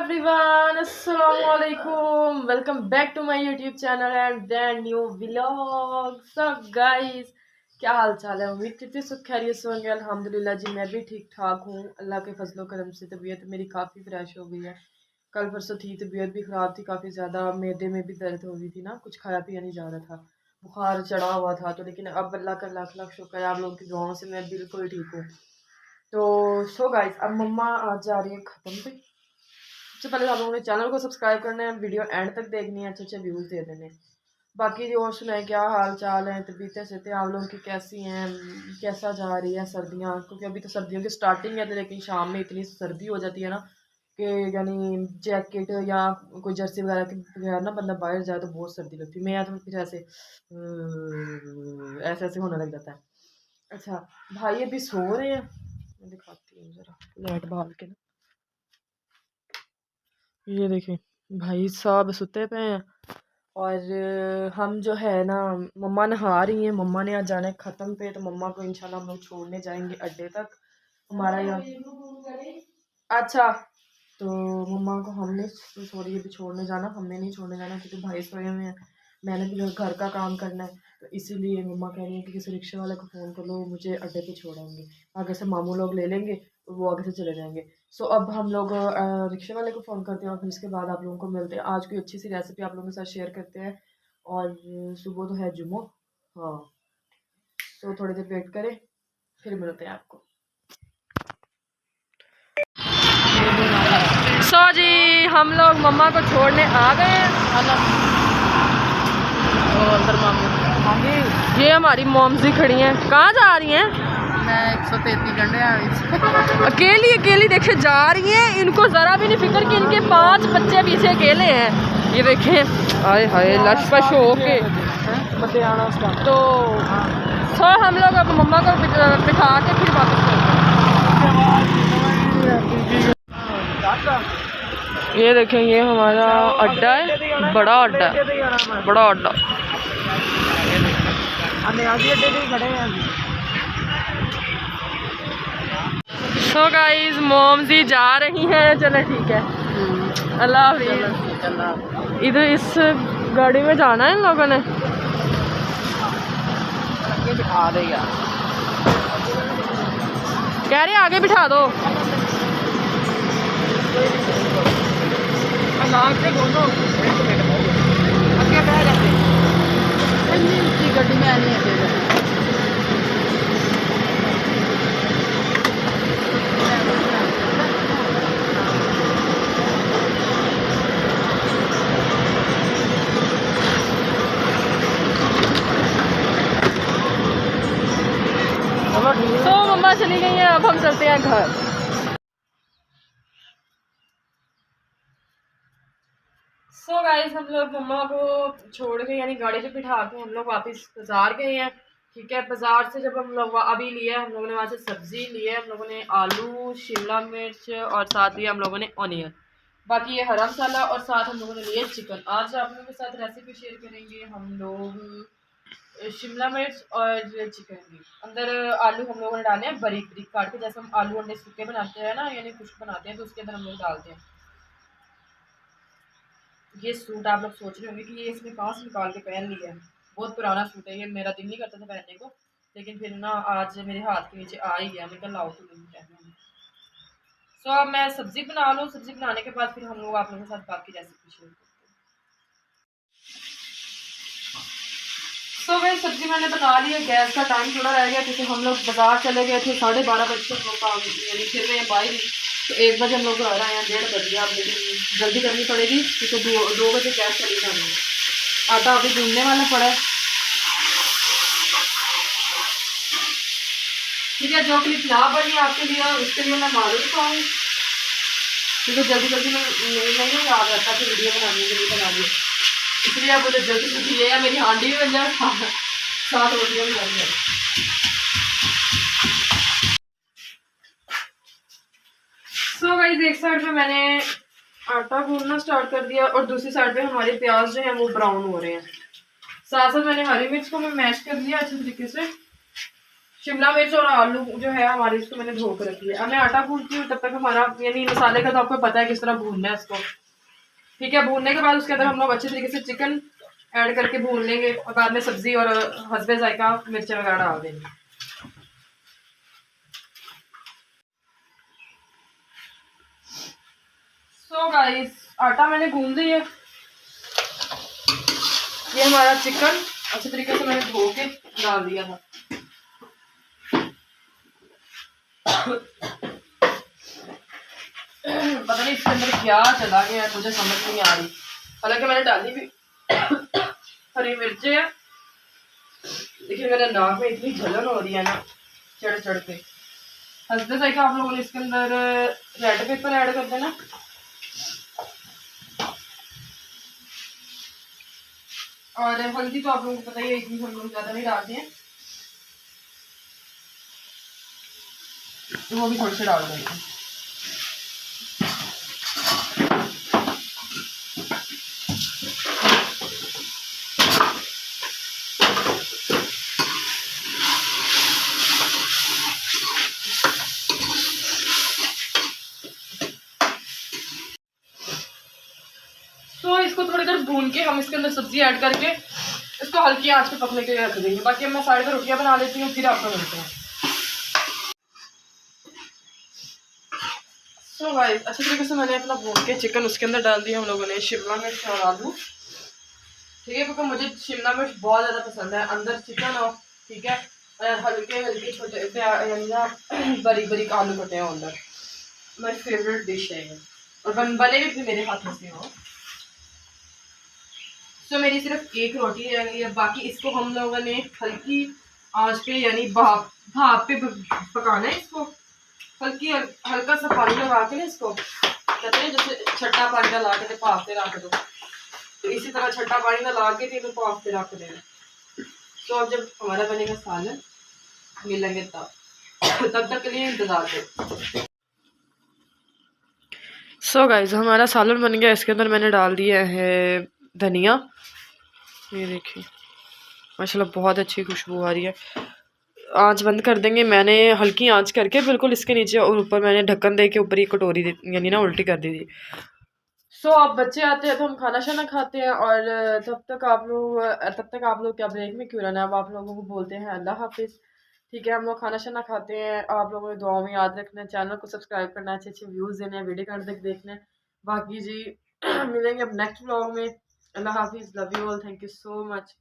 Everyone, अस्सलाम वालेकुम। Welcome back to my YouTube channel and brand new vlog. सब guys, क्या हाल चाल है? उम्मीद करती हूँ सब खैरियत से होंगे। अल्हम्दुलिल्लाह जी, मैं भी ठीक ठाक हूँ। अल्लाह के फजलो करम से तबीयत मेरी काफ़ी फ्रेश हो गई है। कल परसों थी तबीयत भी ख़राब थी काफ़ी ज़्यादा, मैदे में भी दर्द हो रही थी ना, कुछ खाया पिया नहीं जा रहा था, बुखार चढ़ा हुआ था। तो लेकिन अब अल्लाह का लाख लाख शुक्र है, आप लोगों की दुआओं से मैं बिल्कुल ठीक हूँ। तो सो गाइस, अब मम्मा आज जा रही है ख़त्म पे। सबसे पहले आप लोगों ने चैनल को सब्सक्राइब करना है, वीडियो एंड तक देखनी है, अच्छे अच्छे व्यूज़ दे देने। बाकी जो और सुनाए, क्या हाल चाल है, तबीयतें सहते आप लोगों की कैसी हैं, कैसा जा रही है सर्दियाँ? क्योंकि अभी तो सर्दियों की स्टार्टिंग है, तो लेकिन शाम में इतनी सर्दी हो जाती है ना कि यानी जैकेट या कोई जर्सी वगैरह के बगैर ना बंदा बाहर जाए तो बहुत सर्दी लगती है। मैं तो फिर ऐसे ऐसे ऐसे होने लग जाता है। अच्छा, भाई अभी सो रहे हैं, मैं दिखाती हूँ ज़रा लाइट बाल के ना। ये देखिए, भाई साहब सुते पे हैं और हम जो है ना, मम्मा नहा रही हैं। मम्मा ने आज जाना है ख़त्म पे, तो मम्मा को इंशाल्लाह हम लोग छोड़ने जाएंगे अड्डे तक। हमारा यहाँ अच्छा, तो मम्मा को हमने सॉरी अभी छोड़ने जाना, हमने नहीं छोड़ने जाना क्योंकि भाई सोए हुए हैं, मैंने भी घर का काम करना है। तो इसीलिए मम्मा कह रही है कि किसी रिक्शे वाले को फ़ोन कर लो, मुझे अड्डे पे छोड़ेंगे। आगे से मामू लोग ले लेंगे, वो आगे से चले जाएंगे। सो अब हम लोग रिक्शे वाले को फ़ोन करते हैं और फिर उसके बाद आप लोगों को मिलते हैं। आज कोई अच्छी सी रेसिपी आप लोगों के साथ शेयर करते हैं। और सुबह तो है जुम्मो, हाँ, तो थोड़ी देर वेट करें, फिर मिलते हैं आपको। सो जी, हम लोग मम्मा को छोड़ने आ गए हैं। अंदर मामी, ये हमारी मोम जी खड़ी हैं। कहाँ जा रही हैं? मैं 133 घंटे अकेली अकेली देखे जा रही हैं। इनको ज़रा भी नहीं फिक्र कि इनके 5 बच्चे पीछे अकेले हैं। ये देखें, हाय हाय लश पश हो के। तो सो हम लोग अब मम्मा को बिठा के फिर वापस ये देखें, ये हमारा अड्डा है, बड़ा अड्डा, बड़ा अड्डा। सो गाइस, मोम जी जा रही हैं। चलो ठीक है, अल्लाह हाफिज़। इधर इस गाड़ी में जाना है इन लोगों ने। बिठा देगा, कह रहे आगे बिठा दो। गड्डी में आनी है। तो मम्मा चली गई हैं, अब हम चलते हैं घर। सो गाइस, हम लोग मम्मा को छोड़ के यानी गाड़ी पे बिठा के हम लोग वापस बाजार गए हैं। ठीक है, बाजार से जब हम लोग अभी लिए, हम लोगों ने वहाँ से सब्जी ली है। हम लोगों ने आलू, शिमला मिर्च और साथ लिया हम लोगों ने ऑनियन, बाकी ये हरा मसाला, और साथ हम लोगों ने लिए चिकन। आज आप लोगों के साथ रेसिपी शेयर करेंगे हम लोग शिमला मिर्च और चिकन की। अंदर आलू हम लोगों ने डाले हैं बारीक बारीक काट के, जैसे हम आलू अंडे सूखे बनाते हैं ना, यानी कुछ बनाते हैं तो उसके अंदर हम लोग डालते हैं। ये सूट आप लोग सोच रहे होंगे कि ये इसने कहाँ से निकाल के पहन लिया है। बहुत पुराना सूट है ये, मेरा दिल नहीं करता था पहनने को, लेकिन फिर ना आज मेरे हाथ के नीचे आ ही गया। मैं कल लाओ तो नहीं पहनूंगी। सो अब मैं सब्जी बना लूँ, सब्जी बनाने के बाद फिर हम लोग आप लोगों के साथ बाकी रेसिपी शेयर करते हैं। सो वही सब्जी मैंने बना ली है। गैस का टाइम थोड़ा रह गया क्योंकि हम लोग बाजार चले गए थे 12:30 बजे तक लोग यानी फिर रहे हैं बाहर। तो 1 बजे हम लोग घर आए हैं, 1:30 बज गया। अब लेकिन जल्दी करनी पड़ेगी क्योंकि 2 बजे गैस चली जानी है। आटा अभी गूंदने वाला पड़ा है। ठीक है, जो क्लिप ना बनी आपके लिए उसके लिए मैं मालूम पाऊँ क्योंकि जल्दी जल्दी में नहीं याद रहता कि वीडियो बनाने के लिए बना दी, इसलिए आप बोले जल्दी जल्दी ये या मेरी हांडी भी बन जाए, साथ रोटियाँ भी बन जाए। सो गाइस, एक साइड पे मैंने आटा गूंदना स्टार्ट कर दिया और दूसरी साइड पे हमारे प्याज जो हैं वो ब्राउन हो रहे हैं। साथ साथ मैंने हरी मिर्च को मैं मैश कर दिया अच्छे तरीके से। शिमला मिर्च और आलू जो है हमारी, इसको मैंने धो कर रखी है। अब मैं आटा भूनती हूँ, तब तक हमारा यानी मसाले का तो आपको पता है किस तरह भूनना है इसको। ठीक है, भूनने के बाद उसके अंदर हम लोग अच्छे तरीके से चिकन ऐड करके भून लेंगे और बाद में सब्जी और हस्बे जायका मिर्चें वगैरह डाल देंगे। सो गाइस, आटा मैंने गूंद दिया। ये हमारा चिकन अच्छे तरीके से मैंने धो के डाल दिया था। पता नहीं इसके अंदर क्या चला गया है, मुझे समझ नहीं आ रही। हालांकि मैंने डाली भी हरी मिर्चें है। देखिए मेरे नाक में इतनी जलन हो रही है ना चढ़ चढ़ के। हंसते जाएगा आप लोगों ने इसके अंदर रेड पेपर ऐड कर देना। और हल्दी तो आप लोगों को पता ही है, इतनी हम लोग ज़्यादा नहीं डालते हैं, तो वो भी थोड़ी सी डाल देंगे। तो इसको थोड़ी देर भून के हम इसके अंदर सब्जी ऐड करके इसको हल्की आंच पे पकने के लिए रख देंगे। बाकी अब मैं साइड पर रोटियां बना लेती हूँ, फिर आपको मिलते हैं। तो गाइस, अच्छे तरीके से मैंने अपना भून के चिकन उसके अंदर डाल दिया हम लोगों ने, शिमला मिर्च और आलू। ठीक है, क्योंकि मुझे शिमला मिर्च बहुत ज़्यादा पसंद है, अंदर चिकन हो। ठीक है, हल्के हल्के छोटे यानी ना बारीक बारीक आलू कटे हैं अंदर। मेरी फेवरेट डिश है ये, और बने भी मेरे हाथों से हो। तो मेरी सिर्फ एक रोटी है, बाकी इसको हम लोगों ने हल्की आंच पे यानी भाप पे पकाना है इसको। हल्का सा पानी लगा के ना इसको, कहते हैं जैसे छट्टा पानी ना ला के भाप पे रख दो, तो इसी तरह छट्टा पानी ना ला के तो भाप पे रख देना। तो अब जब हमारा बनेगा सालन मिलेंगे तब तक के लिए इंतजार करो। सो गाइस, हमारा सालन बन गया। इसके अंदर मैंने डाल दिया है धनिया। ये देखिए माशाल्लाह बहुत अच्छी खुशबू आ रही है। आंच बंद कर देंगे, मैंने हल्की आंच करके बिल्कुल इसके नीचे और ऊपर मैंने ढक्कन दे के ऊपर ये कटोरी यानी ना उल्टी कर दी थी। सो अब बच्चे आते हैं तो हम खाना शाना खाते हैं, और तब तक आप लोग क्या ब्रेक में क्यों रहना है। अब आप लोगों को बोलते हैं अल्लाह हाफिज़। ठीक है, हम लोग खाना शाना खाते हैं। आप लोगों ने दुआ में याद रखना है, चैनल को सब्सक्राइब करना है, अच्छे अच्छे व्यूज़ देने हैं, वीडियो कर तक देखना है। बाकी जी मिलेंगे अब नेक्स्ट व्लॉग में। अल्लाह हाफिज़, love you all, thank you so much.